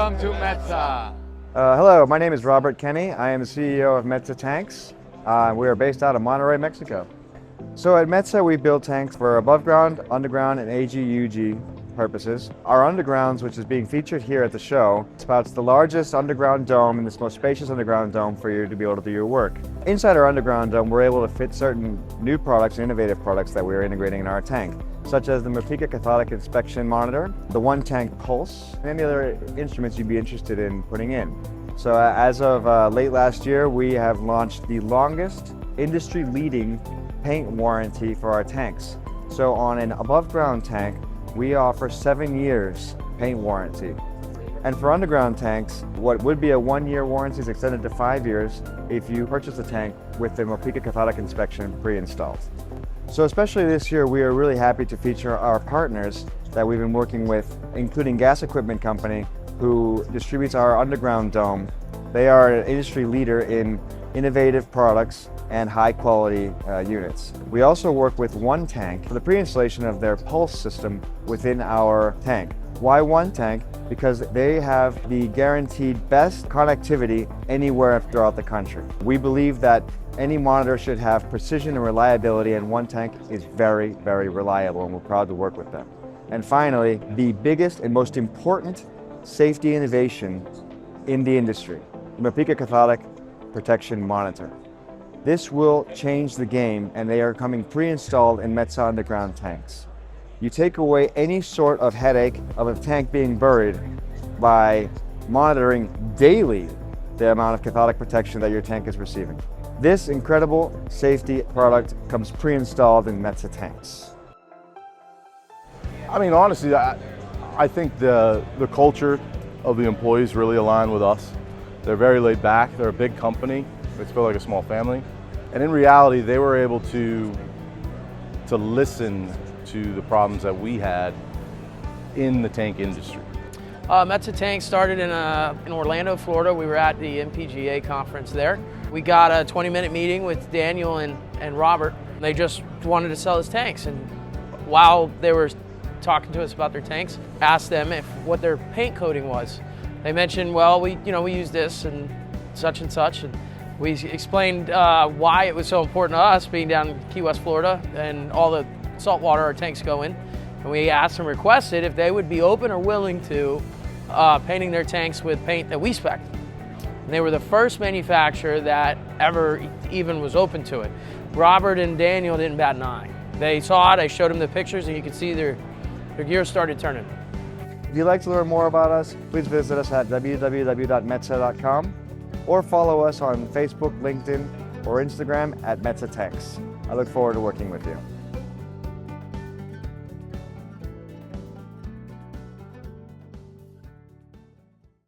Welcome to Metsa. Hello, my name is Robert Kenny. I am the CEO of Metsa Tanks. We are based out of Monterrey, Mexico. So at Metsa, we build tanks for above ground, underground, and AG/UG purposes. Our undergrounds, which is being featured here at the show, spouts the largest underground dome and the most spacious underground dome for you to be able to do your work. Inside our underground dome, we're able to fit certain new products, innovative products that we're integrating in our tank, such as the Metsa Cathodic Inspection Monitor, the One Tank Pulse, and any other instruments you'd be interested in putting in. So as of late last year, we have launched the longest industry-leading paint warranty for our tanks. So on an above-ground tank, we offer 7 years paint warranty. And for underground tanks, what would be a 1-year warranty is extended to 5 years if you purchase a tank with the Metsa Cathodic Inspection pre-installed. So especially this year, we are really happy to feature our partners that we've been working with, including Gas Equipment Company, who distributes our underground dome. They are an industry leader in innovative products and high quality units. We also work with One Tank for the pre-installation of their pulse system within our tank. Why One Tank? Because they have the guaranteed best connectivity anywhere throughout the country. We believe that any monitor should have precision and reliability, and One Tank is very, very reliable, and we're proud to work with them. And finally, the biggest and most important safety innovation in the industry, the Metsa Cathodic Protection Monitor. This will change the game, and they are coming pre-installed in Metsa underground tanks. You take away any sort of headache of a tank being buried by monitoring daily the amount of cathodic protection that your tank is receiving. This incredible safety product comes pre-installed in Metsa Tanks. I mean, honestly, I think the culture of the employees really align with us. They're very laid back. They're a big company. They feel like a small family. And in reality, they were able to listen to the problems that we had in the tank industry. Metsa Tanks started in Orlando, Florida. We were at the MPGA conference there. We got a 20-minute meeting with Daniel and Robert. They just wanted to sell us tanks, and while they were talking to us about their tanks, asked them what their paint coating was. They mentioned, well, we use this and such, and we explained why it was so important to us, being down in Key West, Florida, and all the salt water our tanks go in. And we asked and requested if they would be open or willing to painting their tanks with paint that we spec'd. And they were the first manufacturer that ever even was open to it. Robert and Daniel didn't bat an eye. They saw it, I showed them the pictures, and you could see their gears started turning. If you'd like to learn more about us, please visit us at www.metsa.com or follow us on Facebook, LinkedIn, or Instagram at Metsa Tanks. I look forward to working with you.